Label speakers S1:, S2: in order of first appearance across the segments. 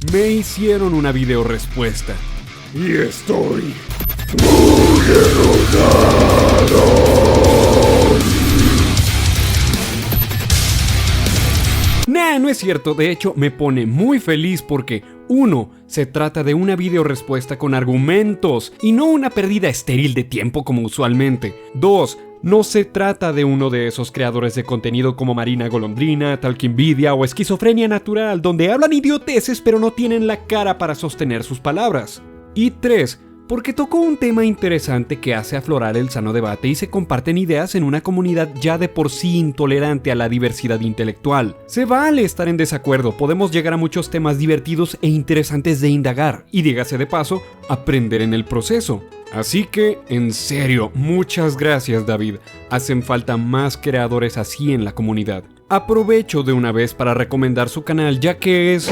S1: Me hicieron una video respuesta.
S2: Y estoy muy enojado.
S1: Nah, no es cierto. De hecho, me pone muy feliz porque 1. Se trata de una video respuesta con argumentos y no una pérdida estéril de tiempo como usualmente. 2. No se trata de uno de esos creadores de contenido como Marina Golondrina, Talkinvidia o Esquizofrenia Natural, donde hablan idioteces pero no tienen la cara para sostener sus palabras. Y 3. Porque tocó un tema interesante que hace aflorar el sano debate y se comparten ideas en una comunidad ya de por sí intolerante a la diversidad intelectual. Se vale estar en desacuerdo, podemos llegar a muchos temas divertidos e interesantes de indagar, y dígase de paso, aprender en el proceso. Así que, en serio, muchas gracias, David. Hacen falta más creadores así en la comunidad. Aprovecho de una vez para recomendar su canal, ya que es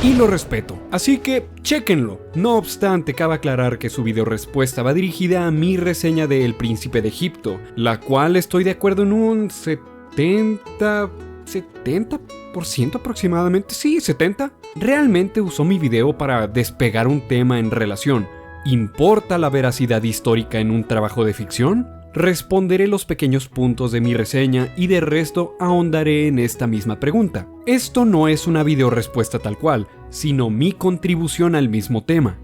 S1: y lo respeto, así que chéquenlo. No obstante, cabe aclarar que su video respuesta va dirigida a mi reseña de El Príncipe de Egipto, la cual estoy de acuerdo en un 70% aproximadamente, sí, 70. Realmente usó mi video para despegar un tema en relación. ¿Importa la veracidad histórica en un trabajo de ficción? Responderé los pequeños puntos de mi reseña y de resto ahondaré en esta misma pregunta. Esto no es una video respuesta tal cual, sino mi contribución al mismo tema.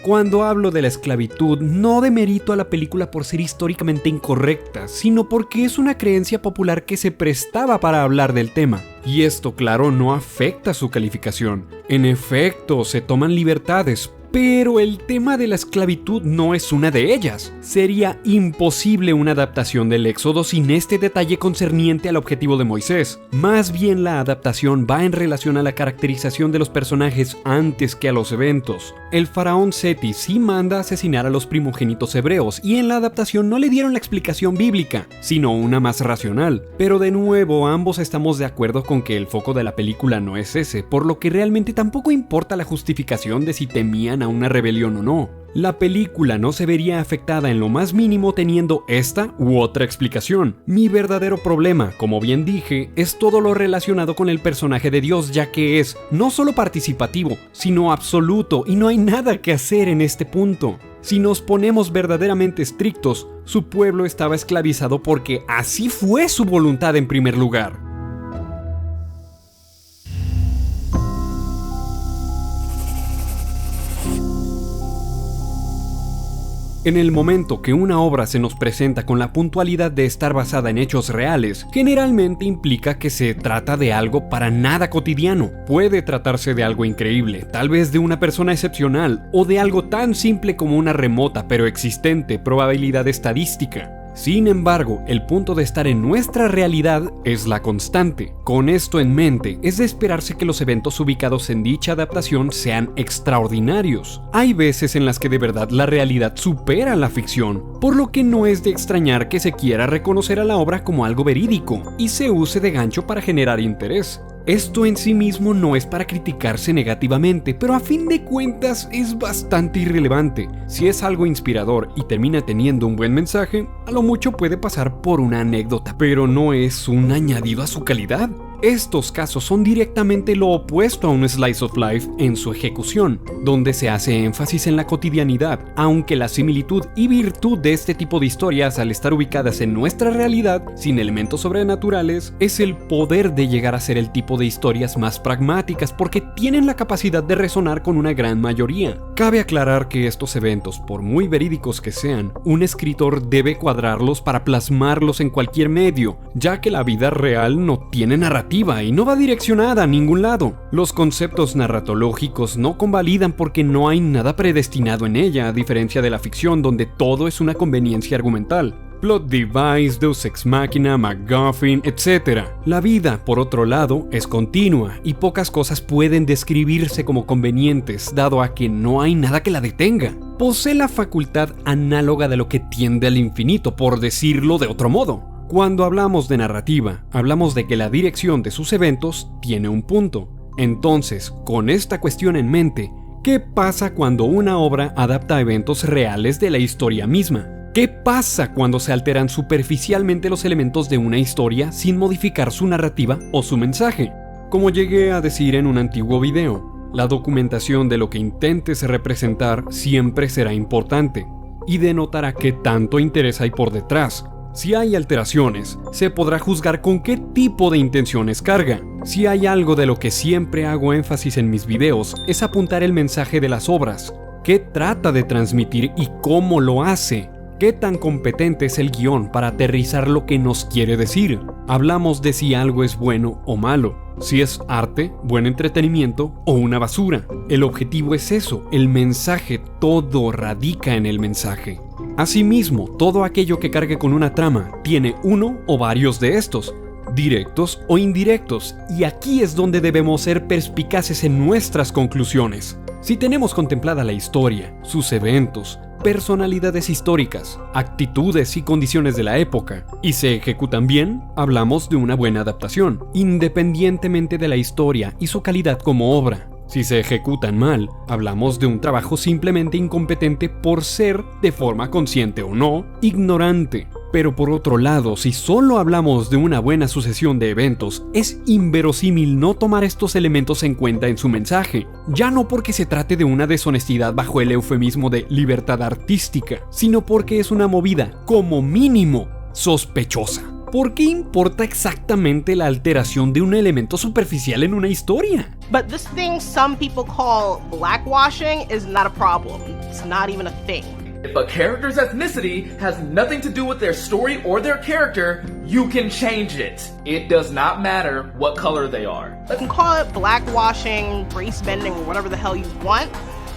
S1: Cuando hablo de la esclavitud, no demerito a la película por ser históricamente incorrecta, sino porque es una creencia popular que se prestaba para hablar del tema. Y esto, claro, no afecta su calificación. En efecto, se toman libertades, pero el tema de la esclavitud no es una de ellas. Sería imposible una adaptación del Éxodo sin este detalle concerniente al objetivo de Moisés. Más bien la adaptación va en relación a la caracterización de los personajes antes que a los eventos. El faraón Seti sí manda asesinar a los primogénitos hebreos y en la adaptación no le dieron la explicación bíblica, sino una más racional. Pero de nuevo, ambos estamos de acuerdo con que el foco de la película no es ese, por lo que realmente tampoco importa la justificación de si temían a una rebelión o no. La película no se vería afectada en lo más mínimo teniendo esta u otra explicación. Mi verdadero problema, como bien dije, es todo lo relacionado con el personaje de Dios, ya que es no solo participativo, sino absoluto, y no hay nada que hacer en este punto. Si nos ponemos verdaderamente estrictos, su pueblo estaba esclavizado porque así fue su voluntad en primer lugar. En el momento que una obra se nos presenta con la puntualidad de estar basada en hechos reales, generalmente implica que se trata de algo para nada cotidiano. Puede tratarse de algo increíble, tal vez de una persona excepcional, o de algo tan simple como una remota pero existente probabilidad estadística. Sin embargo, el punto de estar en nuestra realidad es la constante. Con esto en mente, es de esperarse que los eventos ubicados en dicha adaptación sean extraordinarios. Hay veces en las que de verdad la realidad supera la ficción, por lo que no es de extrañar que se quiera reconocer a la obra como algo verídico y se use de gancho para generar interés. Esto en sí mismo no es para criticarse negativamente, pero a fin de cuentas es bastante irrelevante. Si es algo inspirador y termina teniendo un buen mensaje, a lo mucho puede pasar por una anécdota, pero no es un añadido a su calidad. Estos casos son directamente lo opuesto a un slice of life en su ejecución, donde se hace énfasis en la cotidianidad, aunque la similitud y virtud de este tipo de historias al estar ubicadas en nuestra realidad, sin elementos sobrenaturales, es el poder de llegar a ser el tipo de historias más pragmáticas porque tienen la capacidad de resonar con una gran mayoría. Cabe aclarar que estos eventos, por muy verídicos que sean, un escritor debe cuadrarlos para plasmarlos en cualquier medio, ya que la vida real no tiene narrativa y no va direccionada a ningún lado. Los conceptos narratológicos no convalidan porque no hay nada predestinado en ella, a diferencia de la ficción donde todo es una conveniencia argumental. Plot device, Deus Ex Machina, MacGuffin, etc. La vida, por otro lado, es continua y pocas cosas pueden describirse como convenientes, dado a que no hay nada que la detenga. Posee la facultad análoga de lo que tiende al infinito, por decirlo de otro modo. Cuando hablamos de narrativa, hablamos de que la dirección de sus eventos tiene un punto. Entonces, con esta cuestión en mente, ¿qué pasa cuando una obra adapta eventos reales de la historia misma? ¿Qué pasa cuando se alteran superficialmente los elementos de una historia sin modificar su narrativa o su mensaje? Como llegué a decir en un antiguo video, la documentación de lo que intentes representar siempre será importante y denotará qué tanto interés hay por detrás. Si hay alteraciones, se podrá juzgar con qué tipo de intenciones carga. Si hay algo de lo que siempre hago énfasis en mis videos, es apuntar el mensaje de las obras, qué trata de transmitir y cómo lo hace. ¿Qué tan competente es el guión para aterrizar lo que nos quiere decir? Hablamos de si algo es bueno o malo, si es arte, buen entretenimiento o una basura. El objetivo es eso, el mensaje, todo radica en el mensaje. Asimismo, todo aquello que cargue con una trama tiene uno o varios de estos, directos o indirectos, y aquí es donde debemos ser perspicaces en nuestras conclusiones. Si tenemos contemplada la historia, sus eventos, personalidades históricas, actitudes y condiciones de la época, y se ejecutan bien, hablamos de una buena adaptación, independientemente de la historia y su calidad como obra. Si se ejecutan mal, hablamos de un trabajo simplemente incompetente por ser, de forma consciente o no, ignorante. Pero por otro lado, si solo hablamos de una buena sucesión de eventos, es inverosímil no tomar estos elementos en cuenta en su mensaje, ya no porque se trate de una deshonestidad bajo el eufemismo de libertad artística, sino porque es una movida, como mínimo, sospechosa. ¿Por qué importa exactamente la alteración de un elemento superficial en una historia?
S3: But this thing some people call blackwashing is not a problem. It's not even a thing.
S4: If a character's ethnicity has nothing to do with their story or their character, you can change it. It does not matter what color they are.
S3: You can call it blackwashing, race bending, or whatever the hell you want.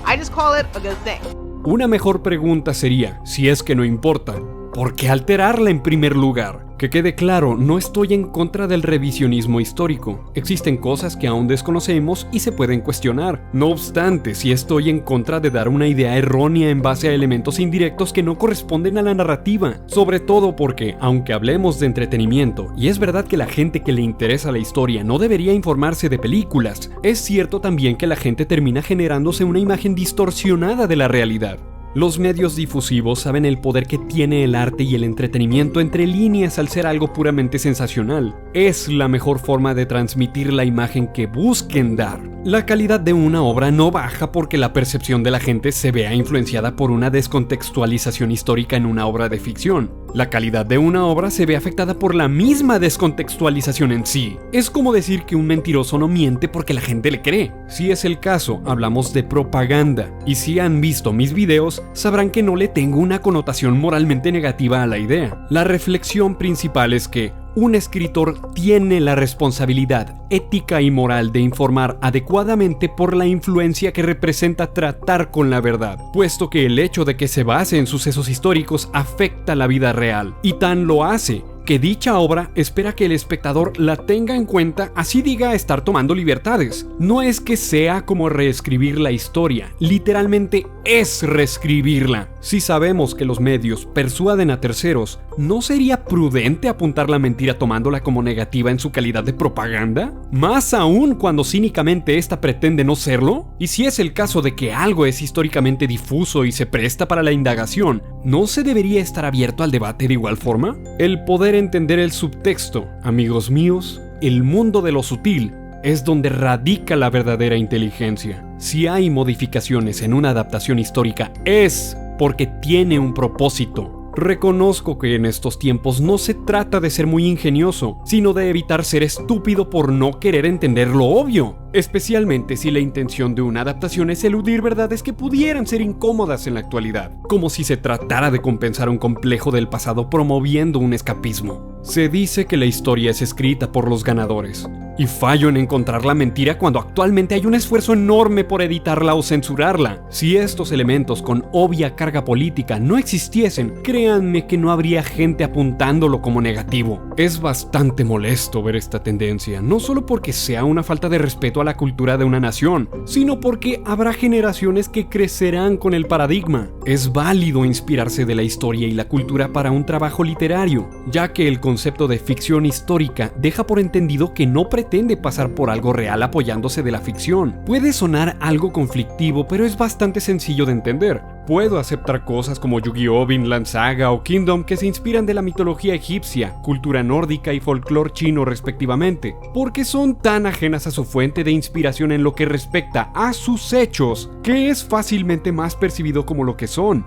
S3: I just call it a good thing.
S1: Una mejor pregunta sería, si es que no importa, ¿por qué alterarla en primer lugar? Que quede claro, no estoy en contra del revisionismo histórico. Existen cosas que aún desconocemos y se pueden cuestionar. No obstante, sí estoy en contra de dar una idea errónea en base a elementos indirectos que no corresponden a la narrativa. Sobre todo porque, aunque hablemos de entretenimiento, y es verdad que la gente que le interesa la historia no debería informarse de películas, es cierto también que la gente termina generándose una imagen distorsionada de la realidad. Los medios difusivos saben el poder que tiene el arte y el entretenimiento entre líneas al ser algo puramente sensacional. Es la mejor forma de transmitir la imagen que busquen dar. La calidad de una obra no baja porque la percepción de la gente se vea influenciada por una descontextualización histórica en una obra de ficción. La calidad de una obra se ve afectada por la misma descontextualización en sí. Es como decir que un mentiroso no miente porque la gente le cree. Si es el caso, hablamos de propaganda. Y si han visto mis videos, sabrán que no le tengo una connotación moralmente negativa a la idea. La reflexión principal es que un escritor tiene la responsabilidad ética y moral de informar adecuadamente por la influencia que representa tratar con la verdad, puesto que el hecho de que se base en sucesos históricos afecta la vida real, y tan lo hace que dicha obra espera que el espectador la tenga en cuenta, así diga estar tomando libertades. No es que sea como reescribir la historia, literalmente es reescribirla. Si sabemos que los medios persuaden a terceros, ¿no sería prudente apuntar la mentira tomándola como negativa en su calidad de propaganda? Más aún cuando cínicamente esta pretende no serlo. Y si es el caso de que algo es históricamente difuso y se presta para la indagación, ¿no se debería estar abierto al debate de igual forma? El poder entender el subtexto, amigos míos, el mundo de lo sutil, es donde radica la verdadera inteligencia. Si hay modificaciones en una adaptación histórica, es porque tiene un propósito. Reconozco que en estos tiempos no se trata de ser muy ingenioso, sino de evitar ser estúpido por no querer entender lo obvio, especialmente si la intención de una adaptación es eludir verdades que pudieran ser incómodas en la actualidad, como si se tratara de compensar un complejo del pasado promoviendo un escapismo. Se dice que la historia es escrita por los ganadores, y fallo en encontrar la mentira cuando actualmente hay un esfuerzo enorme por editarla o censurarla. Si estos elementos con obvia carga política no existiesen, créanme que no habría gente apuntándolo como negativo. Es bastante molesto ver esta tendencia, no solo porque sea una falta de respeto a la cultura de una nación, sino porque habrá generaciones que crecerán con el paradigma. Es válido inspirarse de la historia y la cultura para un trabajo literario, ya que el concepto de ficción histórica deja por entendido que no pretende pretende pasar por algo real apoyándose de la ficción. Puede sonar algo conflictivo, pero es bastante sencillo de entender. Puedo aceptar cosas como Yu-Gi-Oh!, Vinland Saga o Kingdom que se inspiran de la mitología egipcia, cultura nórdica y folclore chino respectivamente, porque son tan ajenas a su fuente de inspiración en lo que respecta a sus hechos, que es fácilmente más percibido como lo que son: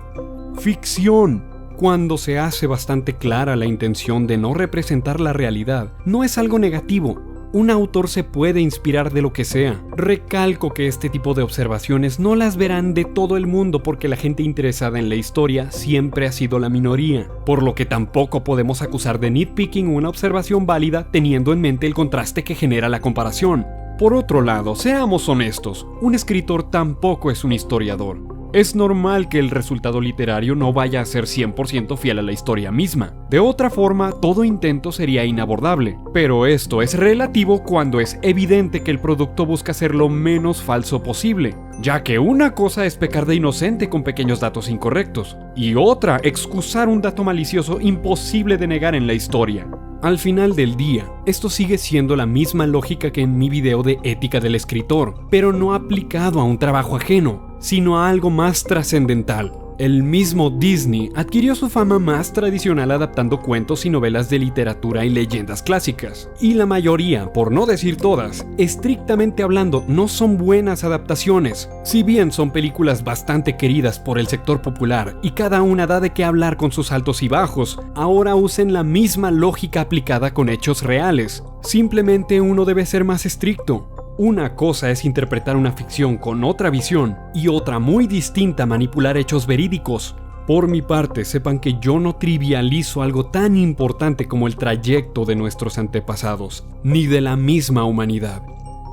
S1: ficción. Cuando se hace bastante clara la intención de no representar la realidad, no es algo negativo. Un autor se puede inspirar de lo que sea. Recalco que este tipo de observaciones no las verán de todo el mundo porque la gente interesada en la historia siempre ha sido la minoría, por lo que tampoco podemos acusar de nitpicking una observación válida teniendo en mente el contraste que genera la comparación. Por otro lado, seamos honestos, un escritor tampoco es un historiador. Es normal que el resultado literario no vaya a ser 100% fiel a la historia misma. De otra forma, todo intento sería inabordable. Pero esto es relativo cuando es evidente que el producto busca ser lo menos falso posible, ya que una cosa es pecar de inocente con pequeños datos incorrectos, y otra, excusar un dato malicioso imposible de negar en la historia. Al final del día, esto sigue siendo la misma lógica que en mi video de ética del escritor, pero no aplicado a un trabajo ajeno, sino a algo más trascendental. El mismo Disney adquirió su fama más tradicional adaptando cuentos y novelas de literatura y leyendas clásicas. Y la mayoría, por no decir todas, estrictamente hablando, no son buenas adaptaciones. Si bien son películas bastante queridas por el sector popular y cada una da de qué hablar con sus altos y bajos, ahora usen la misma lógica aplicada con hechos reales. Simplemente uno debe ser más estricto. Una cosa es interpretar una ficción con otra visión y otra muy distinta manipular hechos verídicos. Por mi parte, sepan que yo no trivializo algo tan importante como el trayecto de nuestros antepasados, ni de la misma humanidad.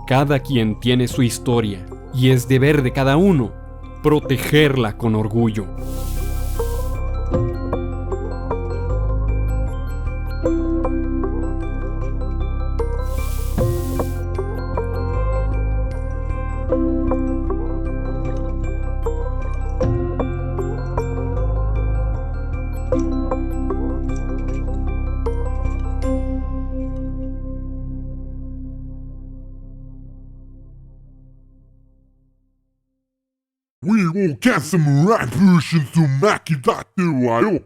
S1: Cada quien tiene su historia y es deber de cada uno protegerla con orgullo.
S2: We will get some rap versions to make it that way.